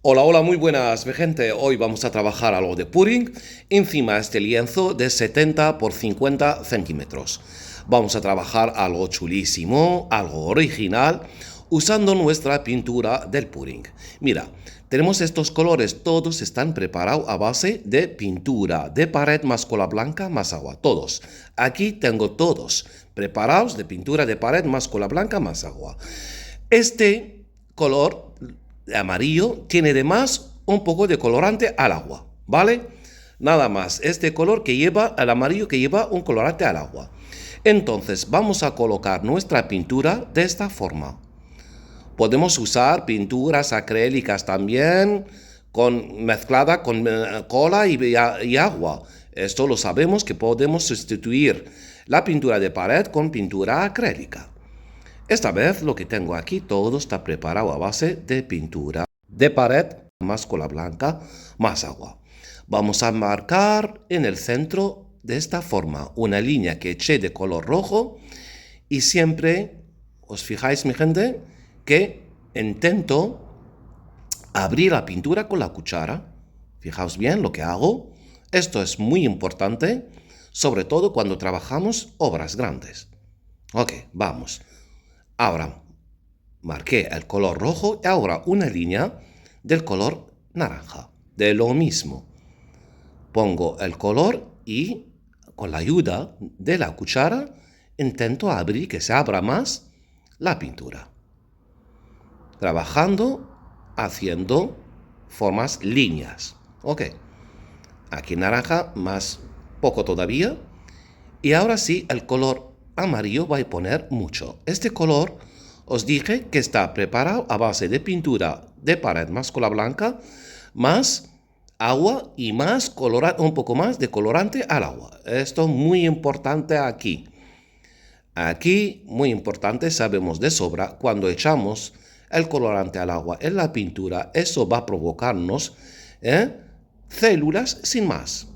Hola, hola, muy buenas, mi gente. Hoy vamos a trabajar algo de pudding encima de este lienzo de 70 por 50 centímetros. Vamos a trabajar algo chulísimo, algo original, usando nuestra pintura del pudding. Mira, tenemos estos colores, todos están preparados a base de pintura de pared más cola blanca más agua, todos. Aquí tengo todos preparados de pintura de pared más cola blanca más agua. Este color amarillo tiene además un poco de colorante al agua, ¿vale? Nada más, este color que lleva, el amarillo que lleva un colorante al agua. Entonces vamos a colocar nuestra pintura de esta forma. Podemos usar pinturas acrílicas también, mezclada con cola y agua. Esto lo sabemos que podemos sustituir la pintura de pared con pintura acrílica. Esta vez lo que tengo aquí todo está preparado a base de pintura de pared más cola blanca más agua. Vamos a marcar en el centro de esta forma una línea que eché de color rojo y siempre, os fijáis mi gente, que intento abrir la pintura con la cuchara. Fijaos bien lo que hago. Esto es muy importante, sobre todo cuando trabajamos obras grandes. Ok, vamos. Ahora marqué el color rojo y ahora una línea del color naranja. De lo mismo. Pongo el color y con la ayuda de la cuchara intento abrir que se abra más la pintura. Trabajando, haciendo formas líneas. Ok. Aquí naranja, más poco todavía. Y ahora sí, el color amarillo voy a poner mucho. Este color os dije que está preparado a base de pintura de pared más cola blanca, más agua y más un poco más de colorante al agua. Esto es muy importante aquí. Aquí, muy importante, sabemos de sobra, cuando echamos el colorante al agua en la pintura, eso va a provocarnos células sin más.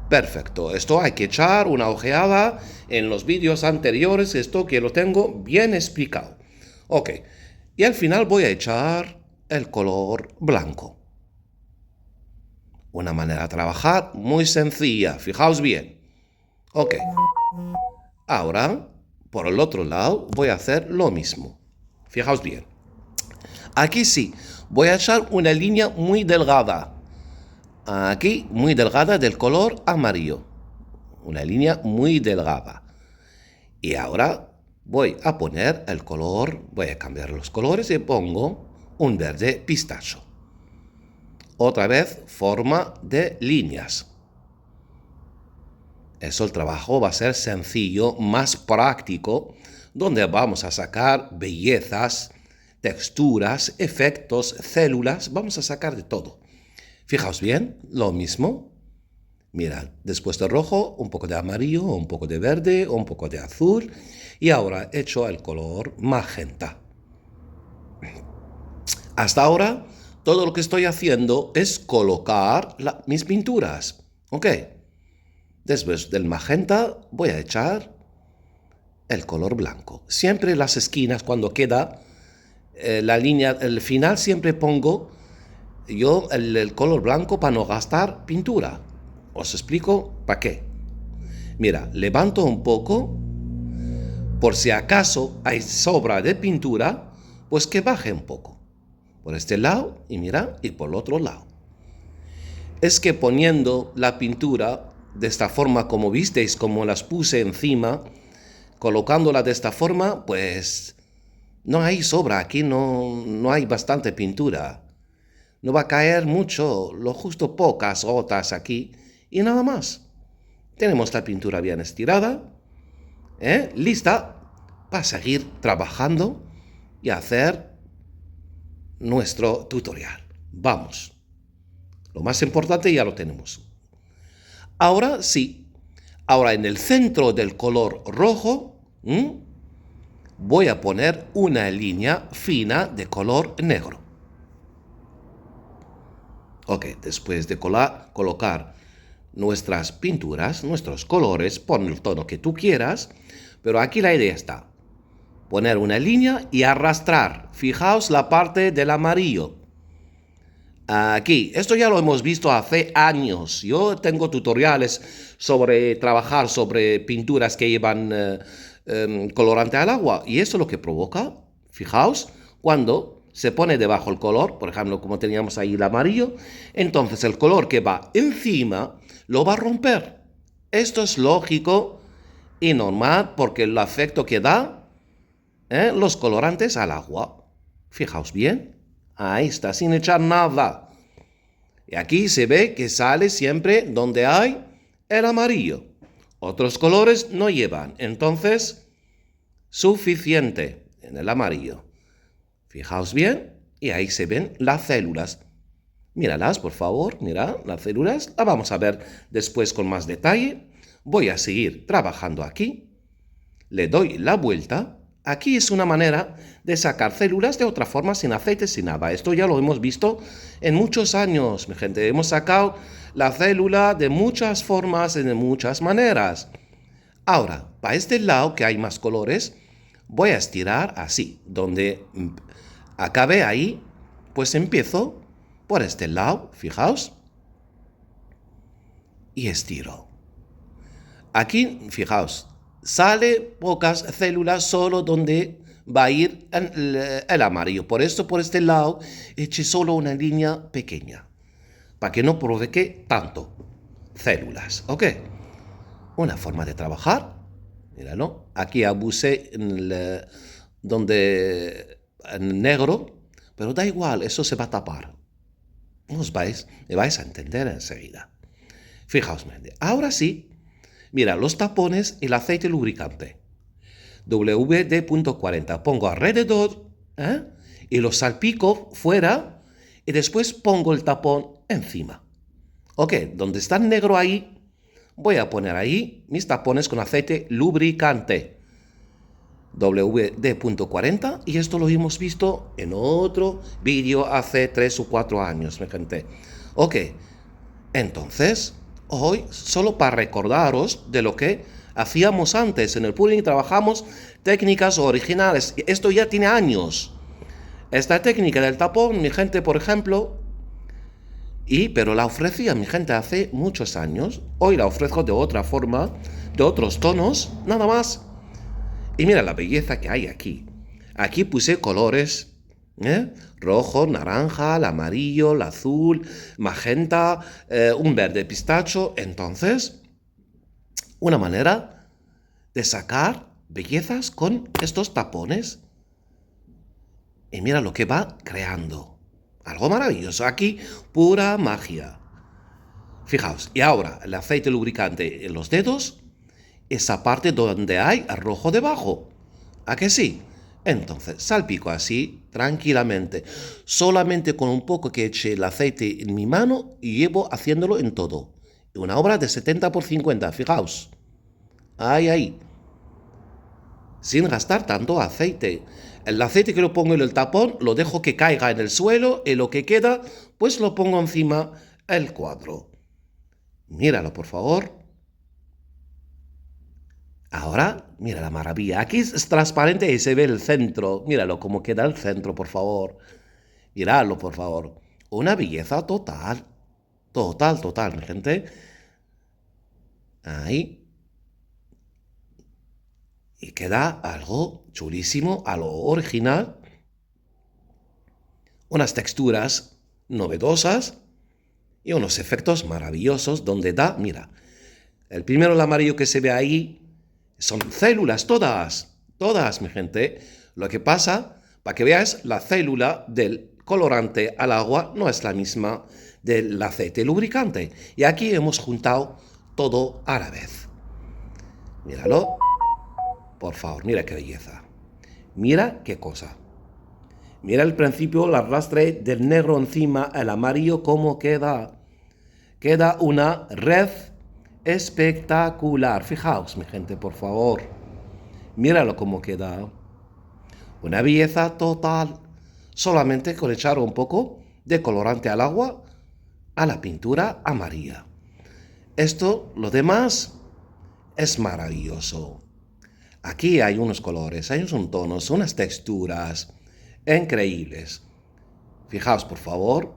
Perfecto, esto hay que echar una ojeada en los vídeos anteriores, esto que lo tengo bien explicado. Ok, y al final voy a echar el color blanco. Una manera de trabajar muy sencilla, fijaos bien. Ok, ahora por el otro lado voy a hacer lo mismo. Fijaos bien. Aquí sí, voy a echar una línea muy delgada. Aquí muy delgada del color amarillo. Una línea muy delgada. Y ahora voy a poner el color, voy a cambiar los colores y pongo un verde pistacho. Otra vez forma de líneas. Eso el trabajo va a ser sencillo, más práctico, donde vamos a sacar bellezas, texturas, efectos, células, vamos a sacar de todo. Fijaos bien, lo mismo. Mirad, después de rojo, un poco de amarillo, un poco de verde, un poco de azul. Y ahora he hecho el color magenta. Hasta ahora, todo lo que estoy haciendo es colocar mis pinturas. ¿Ok? Después del magenta voy a echar el color blanco. Siempre las esquinas, cuando queda la línea, el final, siempre pongo yo el color blanco para no gastar pintura. Os explico para qué. Mira, levanto un poco, por si acaso hay sobra de pintura, pues que baje un poco. Por este lado, y mira, y por el otro lado. Es que poniendo la pintura de esta forma, como visteis, como las puse encima, colocándola de esta forma, pues no hay sobra, aquí no hay bastante pintura. No va a caer mucho, lo justo pocas gotas aquí y nada más. Tenemos la pintura bien estirada, lista para seguir trabajando y hacer nuestro tutorial. Vamos. Lo más importante ya lo tenemos. Ahora sí. Ahora en el centro del color rojo voy a poner una línea fina de color negro. Ok, después de colocar nuestras pinturas, nuestros colores, pon el tono que tú quieras, pero aquí la idea está. Poner una línea y arrastrar. Fijaos la parte del amarillo. Aquí, esto ya lo hemos visto hace años. Yo tengo tutoriales sobre trabajar sobre pinturas que llevan colorante al agua. Y esto es lo que provoca, fijaos, cuando se pone debajo el color, por ejemplo, como teníamos ahí el amarillo, entonces el color que va encima lo va a romper. Esto es lógico y normal porque el efecto que da los colorantes al agua. Fijaos bien, ahí está, sin echar nada. Y aquí se ve que sale siempre donde hay el amarillo. Otros colores no llevan, entonces suficiente en el amarillo. Fijaos bien, y ahí se ven las células. Míralas, por favor, mira, las células. Las vamos a ver después con más detalle. Voy a seguir trabajando aquí. Le doy la vuelta. Aquí es una manera de sacar células de otra forma, sin aceite, sin nada. Esto ya lo hemos visto en muchos años, mi gente. Hemos sacado la célula de muchas formas y de muchas maneras. Ahora, para este lado que hay más colores, voy a estirar así. Donde acabe ahí, pues empiezo por este lado, fijaos. Y estiro. Aquí, fijaos, sale pocas células solo donde va a ir el amarillo. Por esto, por este lado, eché solo una línea pequeña, para que no provoque tanto células, ¿ok? Una forma de trabajar, míralo, aquí abusé en negro, pero da igual, eso se va a tapar. Me vais a entender enseguida. Fijaos, ahora sí, mira, los tapones y el aceite lubricante. WD.40. Pongo alrededor y lo salpico fuera y después pongo el tapón encima. Ok, donde está negro ahí, voy a poner ahí mis tapones con aceite lubricante. WD.40 y esto lo hemos visto en otro vídeo hace 3 o 4 años, mi gente. Ok, entonces, hoy, solo para recordaros de lo que hacíamos antes. En el pooling trabajamos técnicas originales. Esto ya tiene años. Esta técnica del tapón, mi gente, por ejemplo, pero la ofrecía mi gente hace muchos años. Hoy la ofrezco de otra forma, de otros tonos, nada más. Y mira la belleza que hay aquí. Aquí puse colores. Rojo, naranja, el amarillo, el azul, magenta, un verde pistacho. Entonces, una manera de sacar bellezas con estos tapones. Y mira lo que va creando. Algo maravilloso. Aquí, pura magia. Fijaos, y ahora el aceite lubricante en los dedos, esa parte donde hay el rojo debajo. ¿A que sí? Entonces, salpico así, tranquilamente, solamente con un poco que eche el aceite en mi mano y llevo haciéndolo en todo. Una obra de 70 por 50, fijaos. Ahí. Sin gastar tanto aceite. El aceite que lo pongo en el tapón, lo dejo que caiga en el suelo y lo que queda, pues lo pongo encima el cuadro. Míralo, por favor. Ahora, mira la maravilla. Aquí es transparente y se ve el centro. Míralo cómo queda el centro, por favor. Miradlo, por favor. Una belleza total. Total, mi gente. Ahí. Y queda algo chulísimo, algo original. Unas texturas novedosas y unos efectos maravillosos donde da, mira, el primero, el amarillo que se ve ahí, son células todas, mi gente. Lo que pasa, para que veáis, la célula del colorante al agua no es la misma del aceite lubricante. Y aquí hemos juntado todo a la vez. Míralo. Por favor, mira qué belleza. Mira qué cosa. Mira al principio el arrastre del negro encima, el amarillo cómo queda. Queda una red espectacular. Fijaos, mi gente, por favor. Míralo cómo queda. Una belleza total. Solamente con echar un poco de colorante al agua, a la pintura amarilla. Esto, lo demás, es maravilloso. Aquí hay unos colores, hay unos tonos, unas texturas increíbles. Fijaos, por favor.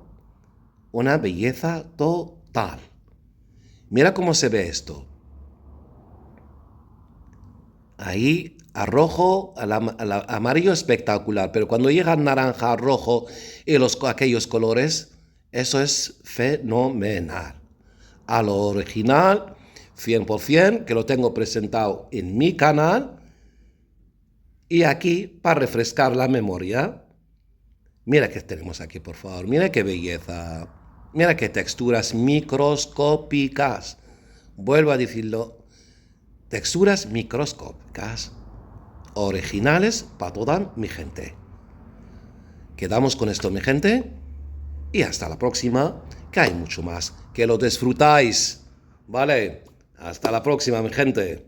una belleza total. Mira cómo se ve esto. Ahí a rojo, amarillo espectacular, pero cuando llega a naranja, rojo y aquellos colores, eso es fenomenal. A lo original, 100%, que lo tengo presentado en mi canal. Y aquí, para refrescar la memoria, mira qué tenemos aquí, por favor. Mira qué belleza. Mira qué texturas microscópicas. Vuelvo a decirlo. Texturas microscópicas. Originales para toda mi gente. Quedamos con esto, mi gente. Y hasta la próxima, que hay mucho más. Que lo disfrutáis. ¿Vale? Hasta la próxima, mi gente.